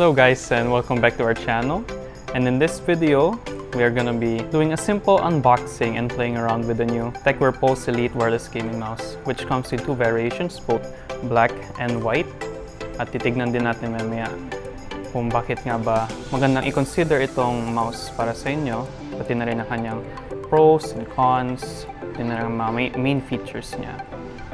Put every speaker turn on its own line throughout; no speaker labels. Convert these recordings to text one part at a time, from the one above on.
Hello guys, and welcome back to our channel. And in this video, we are gonna be doing a simple unboxing and playing around with the new Tecware Pulse Elite wireless gaming mouse, which comes in two variations, both black and white. At titignan din natin mamaya kung bakit nga ba magandang i-consider itong mouse para sa inyo, pati na rin ang kanyang pros and cons, pati na rin ang mga main features niya.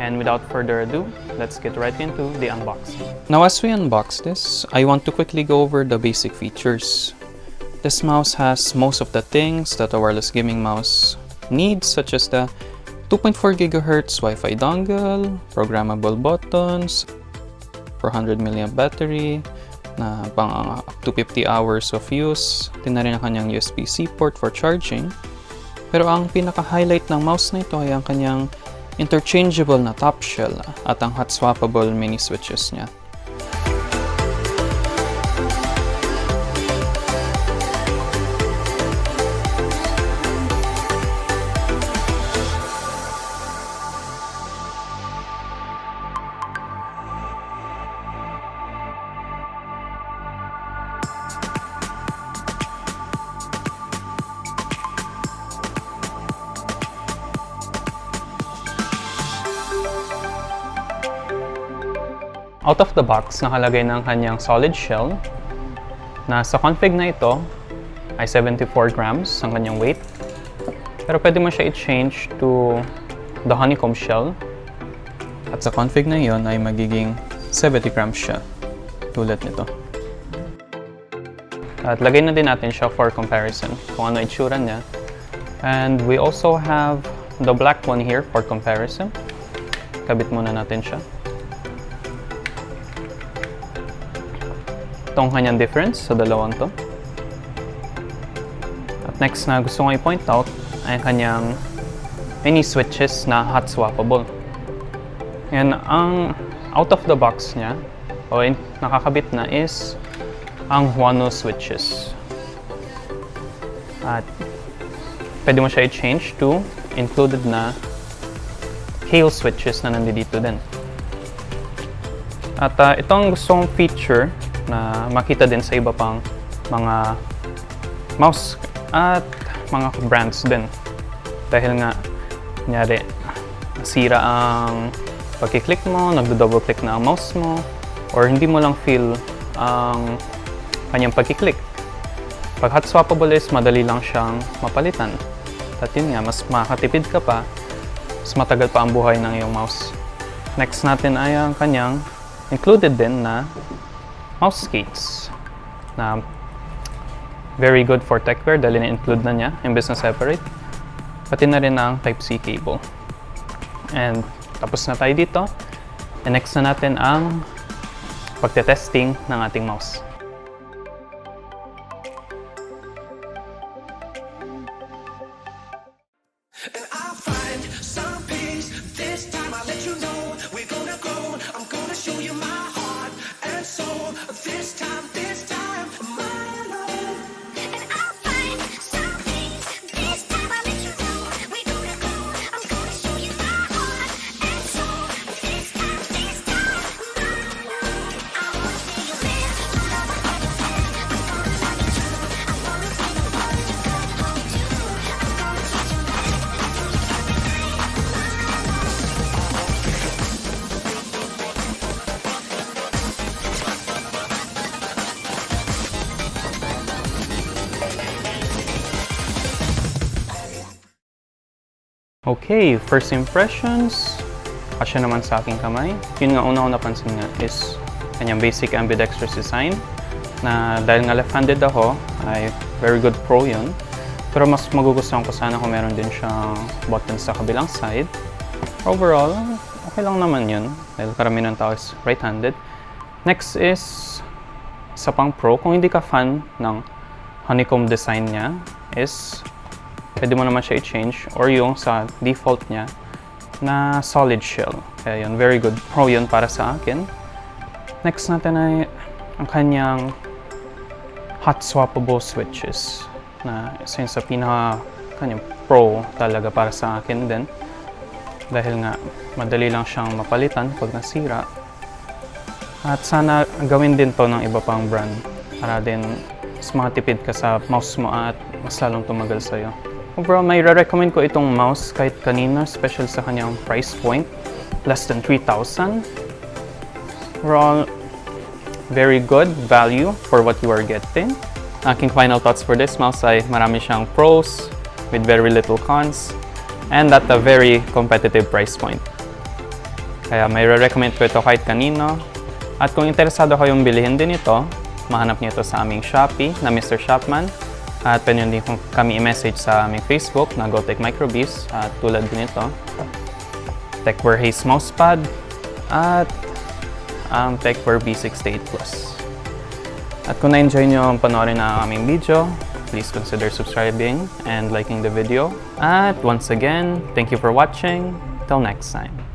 And without further ado, let's get right into the unboxing. Now as we unbox this, I want to quickly go over the basic features. This mouse has most of the things that a wireless gaming mouse needs, such as the 2.4 GHz Wi-Fi dongle, programmable buttons, 400 mAh battery, na pang up to 50 hours of use. Din na rin ang kanyang USB-C port for charging. Pero ang pinaka-highlight ng mouse na ito ay ang kanyang interchangeable na top shell at ang hot swappable mini switches niya. Out of the box, nakalagay ng kanyang solid shell na sa config na ito ay 74 grams ang kanyang weight. Pero pwede mo siya i-change to the honeycomb shell at sa config na iyon ay magiging 70 grams siya tulad nito. At lagay na din natin siya for comparison kung ano itsura niya. And we also have the black one here for comparison. Kabit muna natin siya. Itong kanyang difference sa dalawang to. At next na gusto kong i-point out ay kanyang mini switches na hot swappable. Yan, ang out of the box niya o nakakabit na is ang Huano switches. At pwede mo siya i-change to included na Hail switches na nandito din. At itong gustong feature na makita din sa iba pang mga mouse at mga brands din. Dahil nga, kunyari, nasira ang pagkiklik mo, nagdo-double click na ang mouse mo, or hindi mo lang feel ang kanyang pagkiklik. Pag hot swappable is, madali lang siyang mapalitan. At yun nga, mas makatipid ka pa, mas matagal pa ang buhay ng iyong mouse. Next natin ay ang kanyang included din na mouse skates na very good for Tecware dahil na-include na niya imbes na separate. Pati na rin ang Type-C cable. And tapos na tayo dito. And next na natin ang pagte-testing ng ating mouse. Okay, first impressions, kasya naman sa aking kamay. Yun nga una-una napansin nga is kanyang basic ambidextrous design na dahil nga left-handed ako ay very good pro yun. Pero mas magugustuhan ko sana kung meron din siyang buttons sa kabilang side. Overall, okay lang naman yun dahil karamihan ng tao is right-handed. Next is sa pang pro, kung hindi ka fan ng honeycomb design niya is pwede mo naman siya i-change or yung sa default niya na solid shell. Kaya yun, very good pro yun para sa akin. Next natin ay ang kanyang hot swappable switches na isa sa kanyang pro talaga para sa akin din. Dahil nga madali lang siyang mapalitan pag nasira. At sana gawin din to ng iba pang brand para din mas makatipid ka sa mouse mo at mas lalong tumagal sa'yo. Overall, may re-recommend ko itong mouse kahit kanina, special sa kanyang price point. Less than 3,000. Overall, very good value for what you are getting. Aking final thoughts for this mouse ay marami siyang pros with very little cons and at a very competitive price point. Kaya may re-recommend ko ito kahit kanino. At kung interesado kayong bilhin din ito, mahanap niyo ito sa aming Shopee na Mr. Shopman. At pwede din kami i-message sa aming Facebook na GoTech Microbees at tulad din ito. Tecware Haze Mousepad at ang Tecware B68 Plus. At kung na-enjoy nyo ang panoorin na aming video, please consider subscribing and liking the video. At once again, thank you for watching. Till next time.